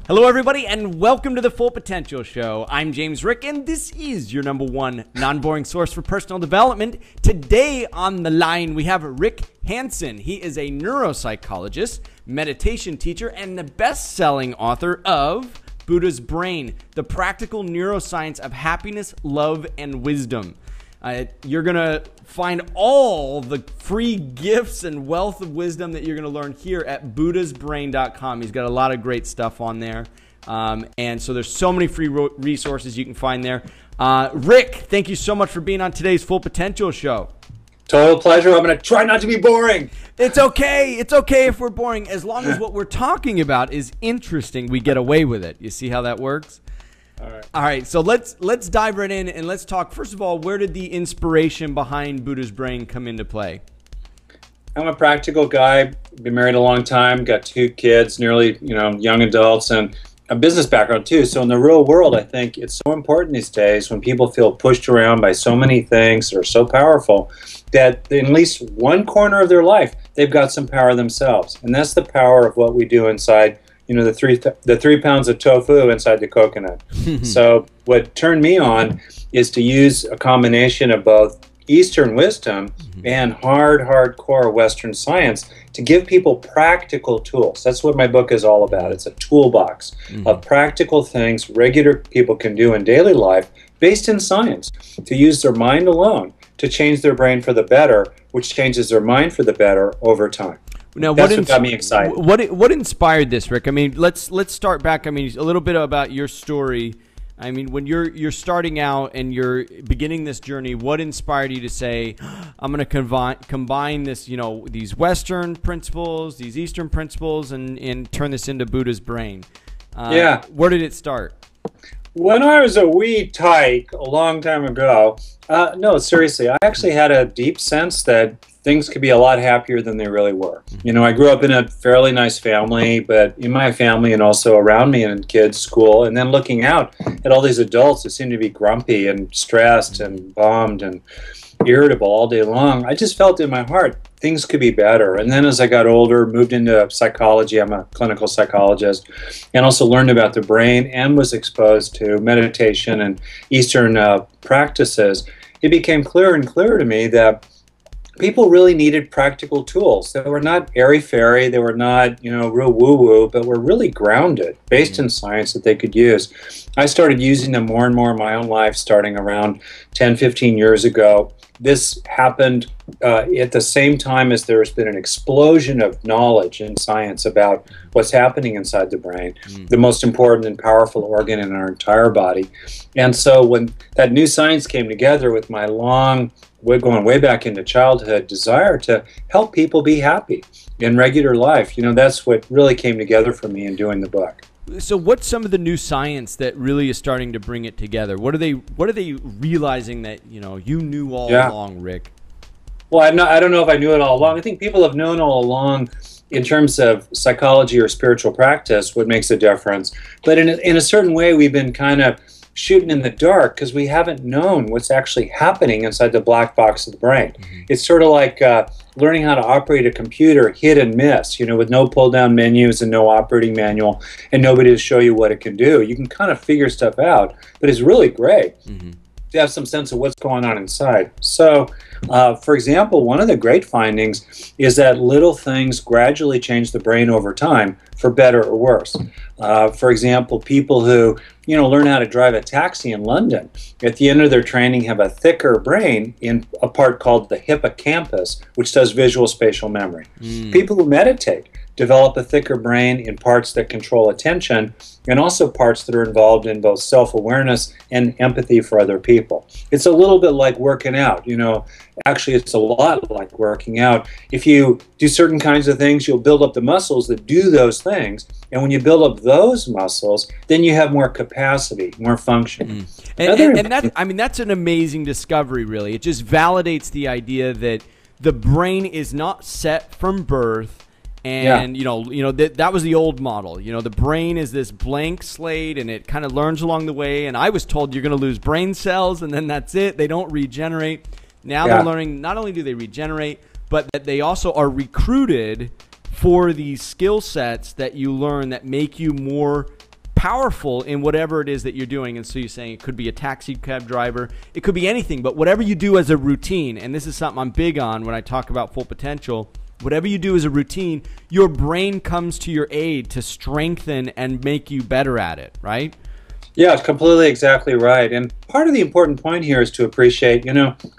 Hello, everybody, and welcome to the Full Potential Show. I'm James Rick, and this is your number one non-boring source for personal development. Today on the line, we have Rick Hanson. He is a neuropsychologist, meditation teacher, and the best-selling author of Buddha's Brain, the practical neuroscience of happiness, love, and wisdom. You're going to find all the free gifts and wealth of wisdom that you're going to learn here at buddhasbrain.com. He's got a lot of great stuff on there. And so there's so many free resources you can find there. Rick, thank you so much for being on today's Full Potential Show. Total pleasure. I'm going to try not to be boring. It's okay. It's okay if we're boring. As long as what we're talking about is interesting, we get away with it. You see how that works? All right, so let's dive right in and let's talk. First of all, where did the inspiration behind Buddha's Brain come into play? I'm a practical guy, been married a long time, got 2 kids, nearly young adults, and a business background too. So in the real world, I think it's so important these days when people feel pushed around by so many things that are so powerful that in at least one corner of their life, they've got some power themselves. And that's the power of what we do inside the 3 pounds of tofu inside the coconut. So what turned me on is to use a combination of both Eastern wisdom and hardcore Western science to give people practical tools. That's what my book is all about. It's a toolbox of practical things regular people can do in daily life based in science to use their mind alone to change their brain for the better, which changes their mind for the better over time. Now, that's what got me excited. What inspired this, Rick? I mean, let's start back. I mean, a little bit about your story. I mean, when you're starting out and you're beginning this journey, what inspired you to say, I'm going to combine this, these Western principles, these Eastern principles, and turn this into Buddha's Brain? Where did it start? When I was a wee tyke a long time ago, no, seriously, I actually had a deep sense that things could be a lot happier than they really were. I grew up in a fairly nice family, but in my family and also around me and in kids' school, and then looking out at all these adults that seemed to be grumpy and stressed and bummed and irritable all day long, I just felt in my heart things could be better. And then as I got older, moved into psychology, I'm a clinical psychologist, and also learned about the brain and was exposed to meditation and Eastern practices, it became clearer and clearer to me that people really needed practical tools that were not airy-fairy, they were not, real woo-woo, but were really grounded, based in science that they could use. I started using them more and more in my own life starting around 10, 15 years ago. This happened at the same time as there's been an explosion of knowledge in science about what's happening inside the brain, the most important and powerful organ in our entire body. And so when that new science came together with my we're going way back into childhood desire to help people be happy in regular life, that's what really came together for me in doing the book. So what's some of the new science that really is starting to bring it together? What are they realizing that you knew all along, Rick? Well, I don't know if I knew it all along. I think people have known all along in terms of psychology or spiritual practice what makes a difference. But in a certain way, we've been kind of shooting in the dark because we haven't known what's actually happening inside the black box of the brain. It's sort of like learning how to operate a computer hit and miss, with no pull-down menus and no operating manual and nobody to show you what it can do. You can kind of figure stuff out, but it's really great to have some sense of what's going on inside. So, for example, one of the great findings is that little things gradually change the brain over time for better or worse. For example, people who learn how to drive a taxi in London, at the end of their training have a thicker brain in a part called the hippocampus, which does visual-spatial memory. People who meditate develop a thicker brain in parts that control attention and also parts that are involved in both self-awareness and empathy for other people. It's a little bit like working out. Actually, it's a lot like working out. If you do certain kinds of things, you'll build up the muscles that do those things. And when you build up those muscles, then you have more capacity, more function. And that's an amazing discovery, really. It just validates the idea that the brain is not set from birth. And, that was the old model. The brain is this blank slate and it kind of learns along the way. And I was told you're going to lose brain cells and then that's it. They don't regenerate. Now they're learning not only do they regenerate, but that they also are recruited for these skill sets that you learn that make you more powerful in whatever it is that you're doing. And so you're saying it could be a taxi cab driver, it could be anything, but whatever you do as a routine, and this is something I'm big on when I talk about full potential, whatever you do as a routine, your brain comes to your aid to strengthen and make you better at it, right? Yeah, completely exactly right. And part of the important point here is to appreciate,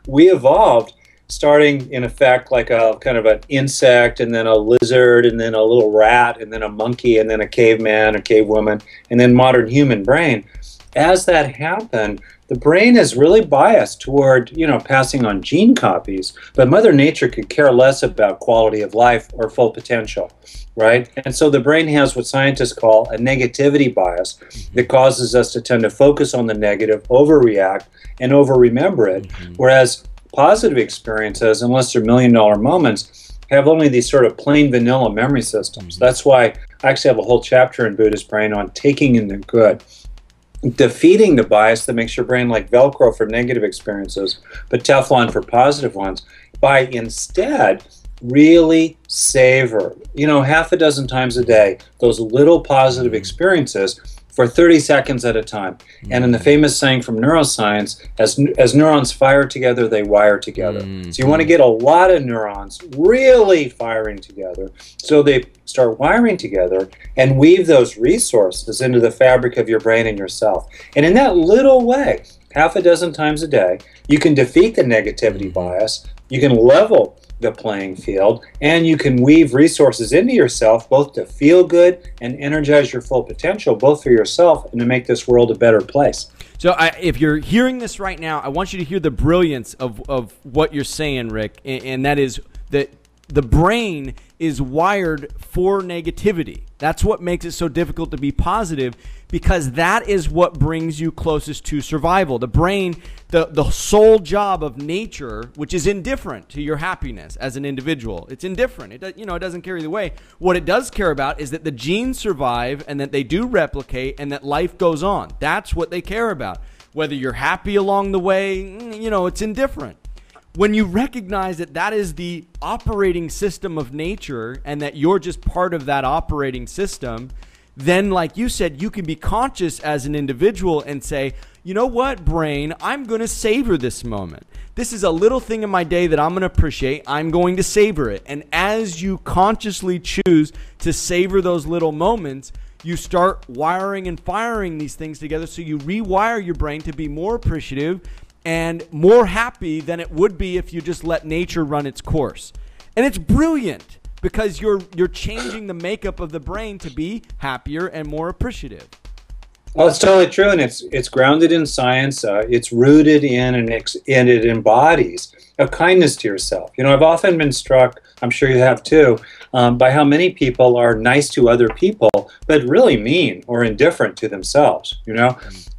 we evolved starting in effect like a kind of an insect, and then a lizard, and then a little rat, and then a monkey, and then a caveman or cavewoman, and then modern human brain. As that happened, the brain is really biased toward, passing on gene copies, but Mother Nature could care less about quality of life or full potential, right? And so the brain has what scientists call a negativity bias that causes us to tend to focus on the negative, overreact, and over-remember it, whereas positive experiences, unless they're million-dollar moments, have only these sort of plain vanilla memory systems. That's why I actually have a whole chapter in Buddhist Brain on taking in the good, defeating the bias that makes your brain like Velcro for negative experiences, but Teflon for positive ones, by instead really savor, half a dozen times a day, those little positive experiences for 30 seconds at a time. And in the famous saying from neuroscience, as neurons fire together, they wire together. So you want to get a lot of neurons really firing together so they start wiring together and weave those resources into the fabric of your brain and yourself. And in that little way, half a dozen times a day, you can defeat the negativity bias, you can level the playing field, and you can weave resources into yourself both to feel good and energize your full potential, both for yourself and to make this world a better place. So if you're hearing this right now, I want you to hear the brilliance of what you're saying, Rick, and that is that the brain is wired for negativity. That's what makes it so difficult to be positive, because that is what brings you closest to survival. The brain, the sole job of nature, which is indifferent to your happiness as an individual. It's indifferent. It doesn't care either way. What it does care about is that the genes survive and that they do replicate and that life goes on. That's what they care about. Whether you're happy along the way, it's indifferent. When you recognize that that is the operating system of nature and that you're just part of that operating system, then, like you said, you can be conscious as an individual and say, you know what, brain, I'm going to savor this moment. This is a little thing in my day that I'm going to appreciate. I'm going to savor it. And as you consciously choose to savor those little moments, you start wiring and firing these things together. So you rewire your brain to be more appreciative and more happy than it would be if you just let nature run its course. And it's brilliant because you're changing the makeup of the brain to be happier and more appreciative. Well, it's totally true, and it's grounded in science. It's rooted in and it embodies a kindness to yourself. I've often been struck, I'm sure you have too, by how many people are nice to other people, but really mean or indifferent to themselves,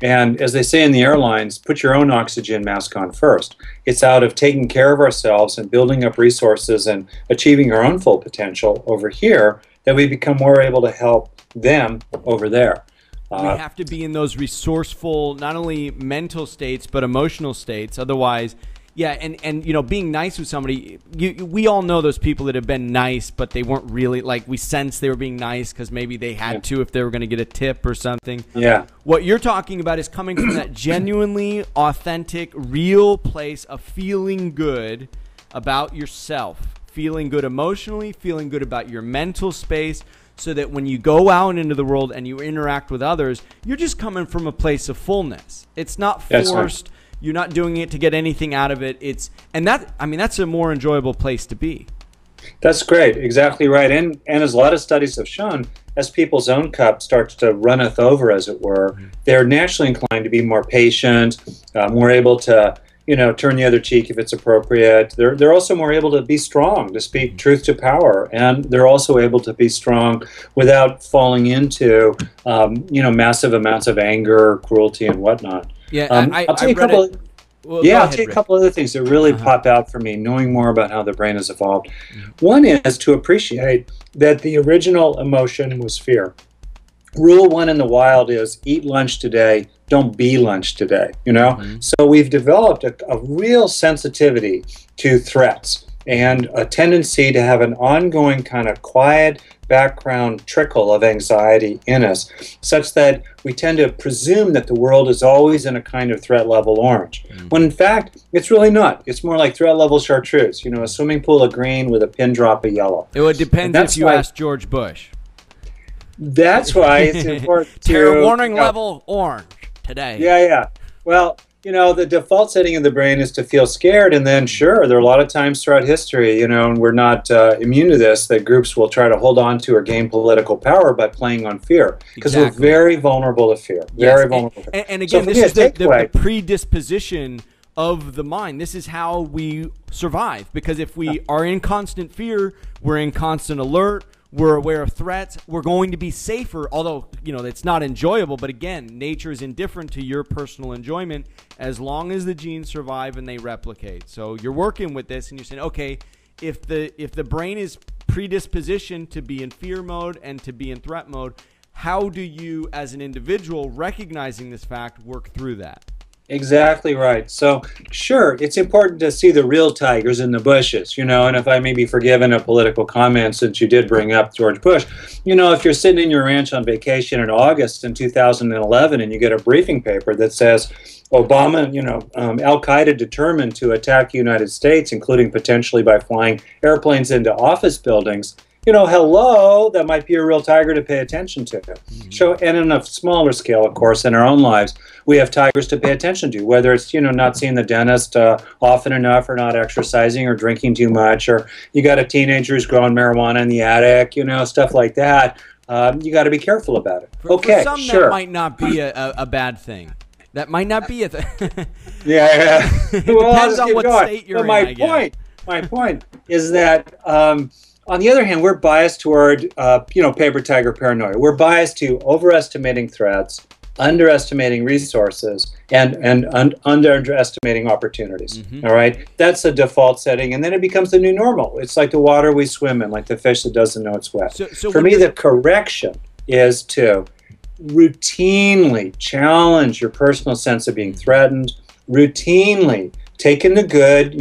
And as they say in the airlines, put your own oxygen mask on first. It's out of taking care of ourselves and building up resources and achieving our own full potential over here that we become more able to help them over there. We have to be in those resourceful, not only mental states, but emotional states. Otherwise, yeah, and being nice with somebody, we all know those people that have been nice, but they weren't really, like, we sense they were being nice because maybe they had to if they were going to get a tip or something. Yeah. What you're talking about is coming from that genuinely authentic, real place of feeling good about yourself, feeling good emotionally, feeling good about your mental space, so that when you go out into the world and you interact with others, you're just coming from a place of fullness. It's not forced. That's right. You're not doing it to get anything out of it. That's a more enjoyable place to be. That's great. Exactly right. And as a lot of studies have shown, as people's own cup starts to runneth over, as it were, they're naturally inclined to be more patient, more able to turn the other cheek if it's appropriate. They're also more able to be strong, to speak truth to power, and they're also able to be strong without falling into, massive amounts of anger, cruelty, and whatnot. Yeah, I'll tell you a couple other things that really pop out for me, knowing more about how the brain has evolved. One is to appreciate that the original emotion was fear. Rule one in the wild is eat lunch today, don't be lunch today, So we've developed a real sensitivity to threats and a tendency to have an ongoing kind of quiet background trickle of anxiety in us, such that we tend to presume that the world is always in a kind of threat level orange, when in fact it's really not. It's more like threat level chartreuse, a swimming pool of green with a pin drop of yellow. It would depend if you asked George Bush. That's why it's important to... Terror warning level orange today. Yeah. Well, the default setting of the brain is to feel scared, and then sure, there are a lot of times throughout history, and we're not immune to this, that groups will try to hold on to or gain political power by playing on fear, because we're very vulnerable to fear. Very vulnerable to fear. And again, this is the predisposition of the mind. This is how we survive, because if we are in constant fear, we're in constant alert, we're aware of threats, we're going to be safer, although, it's not enjoyable. But again, nature is indifferent to your personal enjoyment as long as the genes survive and they replicate. So you're working with this and you're saying, okay, if the brain is predispositioned to be in fear mode and to be in threat mode, how do you, as an individual, recognizing this fact, work through that? Exactly right. So, sure, it's important to see the real tigers in the bushes, and if I may be forgiven a political comment since you did bring up George Bush, if you're sitting in your ranch on vacation in August in 2011 and you get a briefing paper that says Obama, Al-Qaeda determined to attack the United States, including potentially by flying airplanes into office buildings, hello, that might be a real tiger to pay attention to. So, and on a smaller scale, of course, in our own lives, we have tigers to pay attention to, whether it's, not seeing the dentist often enough, or not exercising, or drinking too much, or you got a teenager who's growing marijuana in the attic, stuff like that. You got to be careful about it. For some, that might not be a bad thing. That might not be a Yeah. It depends on what state you're in. My point is that... on the other hand, we're biased toward, paper tiger paranoia. We're biased to overestimating threats, underestimating resources, and underestimating opportunities. All right? That's the default setting, and then it becomes the new normal. It's like the water we swim in, like the fish that doesn't know it's wet. So for me, the correction is to routinely challenge your personal sense of being threatened, routinely take in the good,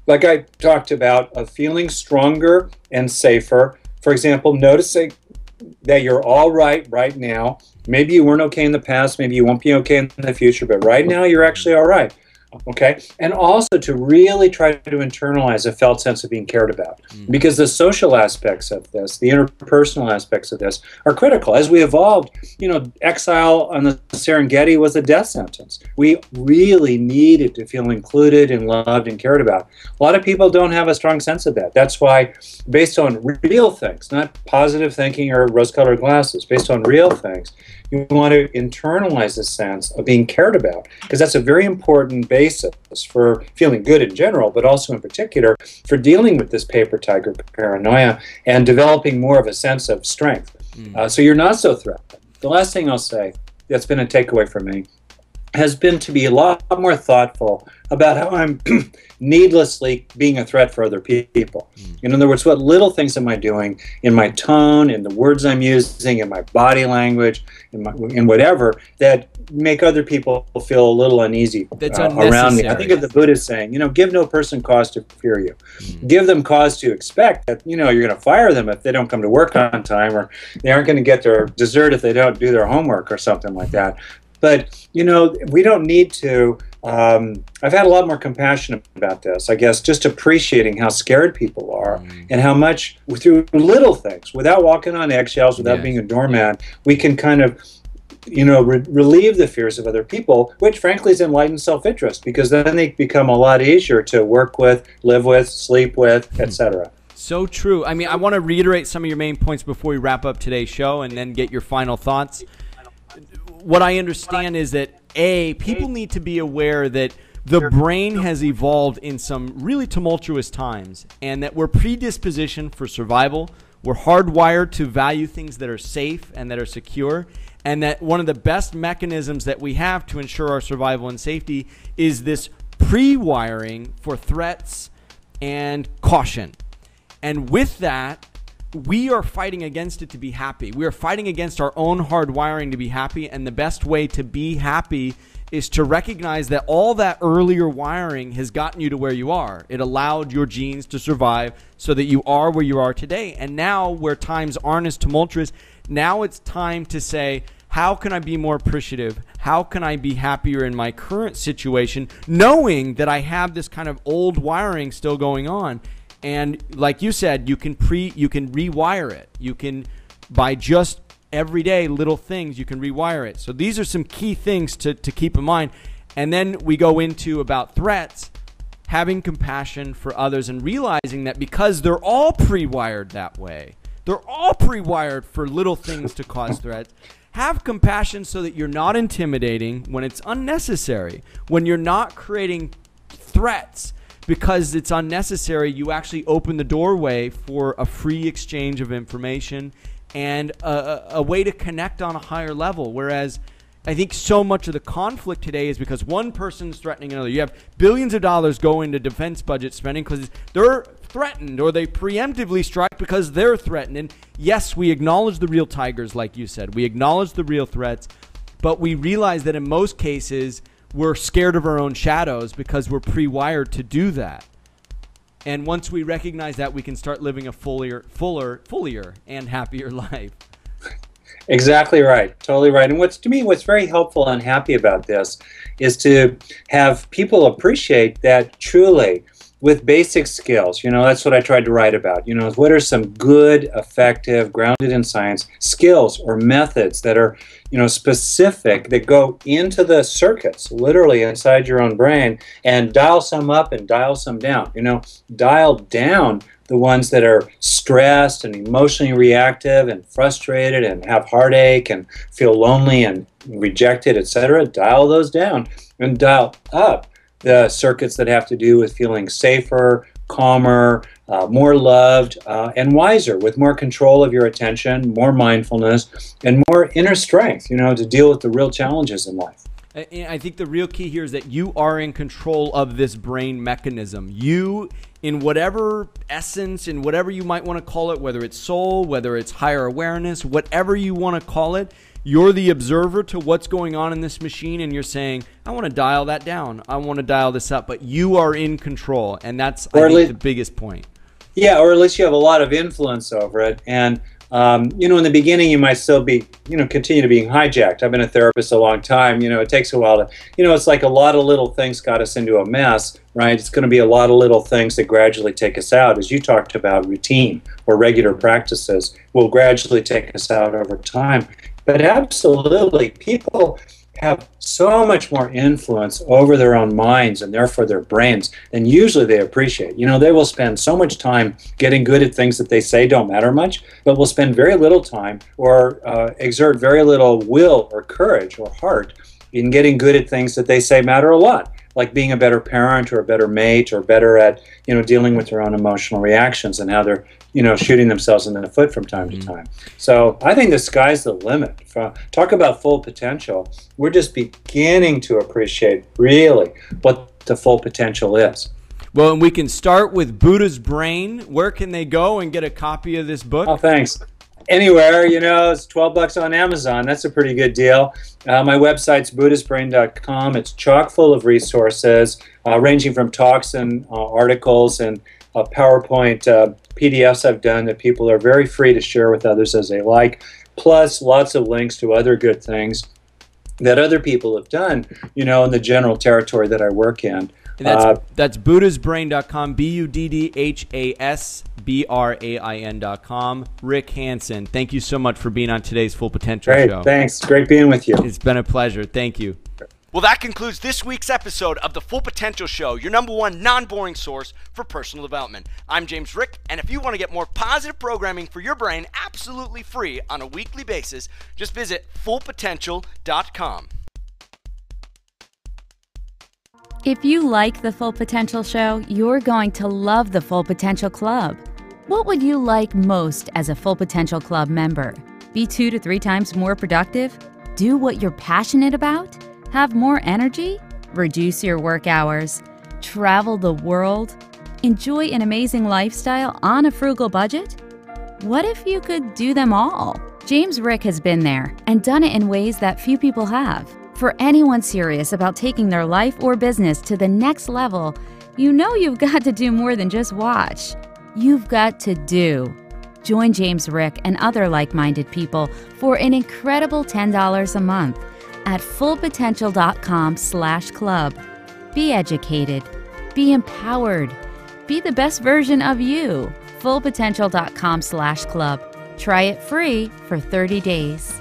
like I talked about, of feeling stronger and safer. For example, noticing that you're all right now. Maybe you weren't okay in the past, maybe you won't be okay in the future, but right now you're actually all right. Okay? And also to really try to internalize a felt sense of being cared about. Because the social aspects of this, the interpersonal aspects of this, are critical. As we evolved, exile on the Serengeti was a death sentence. We really needed to feel included and loved and cared about. A lot of people don't have a strong sense of that. That's why, based on real things, not positive thinking or rose-colored glasses, based on real things, you want to internalize a sense of being cared about, because that's a very important basis for feeling good in general, but also in particular for dealing with this paper tiger paranoia and developing more of a sense of strength. So you're not so threatened. The last thing I'll say that's been a takeaway for me has been to be a lot more thoughtful about how I'm needlessly being a threat for other people. In other words, what little things am I doing in my tone, in the words I'm using, in my body language, in whatever, that make other people feel a little uneasy around me. I think of the Buddha saying, give no person cause to fear you. Give them cause to expect that, you're going to fire them if they don't come to work on time, or they aren't going to get their dessert if they don't do their homework or something like that. But, we don't need to, I've had a lot more compassion about this, I guess, just appreciating how scared people are and how much, through little things, without walking on eggshells, without being a doormat, we can kind of, relieve the fears of other people, which frankly is enlightened self-interest, because then they become a lot easier to work with, live with, sleep with, etc. So true. I mean, I want to reiterate some of your main points before we wrap up today's show and then get your final thoughts. What I understand is that, people need to be aware that the brain has evolved in some really tumultuous times, and that we're predispositioned for survival. We're hardwired to value things that are safe and that are secure, and that one of the best mechanisms that we have to ensure our survival and safety is this pre-wiring for threats and caution. And with that, we are fighting against it to be happy. We are fighting against our own hardwiring to be happy, and the best way to be happy is to recognize that all that earlier wiring has gotten you to where you are. It allowed your genes to survive so that you are where you are today. And now, where times aren't as tumultuous, now it's time to say, how can I be more appreciative? How can I be happier in my current situation, knowing that I have this kind of old wiring still going on? And like you said, you can rewire it. You can, by just everyday little things, you can rewire it. So these are some key things to keep in mind. And then we go into about threats, having compassion for others and realizing that because they're all pre-wired that way, they're all pre-wired for little things to cause threats. Have compassion so that you're not intimidating when it's unnecessary. When you're not creating threats because it's unnecessary, you actually open the doorway for a free exchange of information and a way to connect on a higher level. Whereas I think so much of the conflict today is because one person's threatening another. You have billions of dollars go into defense budget spending because they're threatened, or they preemptively strike because they're threatened. And yes, we acknowledge the real tigers, like you said. We acknowledge the real threats, but we realize that in most cases, we're scared of our own shadows because we're pre-wired to do that. And once we recognize that, we can start living a fuller, and happier life. Exactly right. Totally right. And what's very helpful and happy about this is to have people appreciate that truly with basic skills. That's what I tried to write about. What are some good, effective, grounded in science skills or methods that are, specific, that go into the circuits, literally inside your own brain, and dial some up and dial some down. Dial down the ones that are stressed and emotionally reactive and frustrated and have heartache and feel lonely and rejected, etc. Dial those down, and dial up the circuits that have to do with feeling safer, calmer, more loved, and wiser, with more control of your attention, more mindfulness, and more inner strength, to deal with the real challenges in life. I think the real key here is that you are in control of this brain mechanism. You, in whatever essence, in whatever you might want to call it, whether it's soul, whether it's higher awareness, whatever you want to call it, you're the observer to what's going on in this machine, and you're saying, I want to dial that down. I want to dial this up. But you are in control, and that's, I think, the biggest point. Yeah, or at least you have a lot of influence over it. And in the beginning, you might still be, continue to being hijacked. I've been a therapist a long time. It takes a while to, it's like a lot of little things got us into a mess, right? It's going to be a lot of little things that gradually take us out. As you talked about, routine or regular practices will gradually take us out over time. But absolutely, people have so much more influence over their own minds and therefore their brains than usually they appreciate. They will spend so much time getting good at things that they say don't matter much, but will spend very little time or exert very little will or courage or heart in getting good at things that they say matter a lot, like being a better parent or a better mate or better at, dealing with their own emotional reactions and how they're, shooting themselves in the foot from time to time. So I think the sky's the limit. Talk about full potential. We're just beginning to appreciate really what the full potential is. Well, and we can start with Buddha's Brain. Where can they go and get a copy of this book? Oh, thanks. Anywhere, it's $12 on Amazon. That's a pretty good deal. My website's buddhisbrain.com. It's chock full of resources, ranging from talks and articles and PowerPoint PDFs I've done that people are very free to share with others as they like, plus lots of links to other good things that other people have done, in the general territory that I work in. That's buddhasbrain.com, buddhasbrain.com. Rick Hanson, thank you so much for being on today's Full Potential Show. Great, thanks. Great being with you. It's been a pleasure. Thank you. Well, that concludes this week's episode of the Full Potential Show, your #1 non-boring source for personal development. I'm James Rick, and if you want to get more positive programming for your brain absolutely free on a weekly basis, just visit fullpotential.com. If you like the Full Potential Show, you're going to love the Full Potential Club. What would you like most as a Full Potential Club member? Be 2 to 3 times more productive? Do what you're passionate about? Have more energy? Reduce your work hours? Travel the world? Enjoy an amazing lifestyle on a frugal budget? What if you could do them all? James Rick has been there and done it in ways that few people have. For anyone serious about taking their life or business to the next level, you know you've got to do more than just watch. You've got to do. Join James Rick and other like-minded people for an incredible $10 a month at fullpotential.com/club. Be educated. Be empowered. Be the best version of you. fullpotential.com/club. Try it free for 30 days.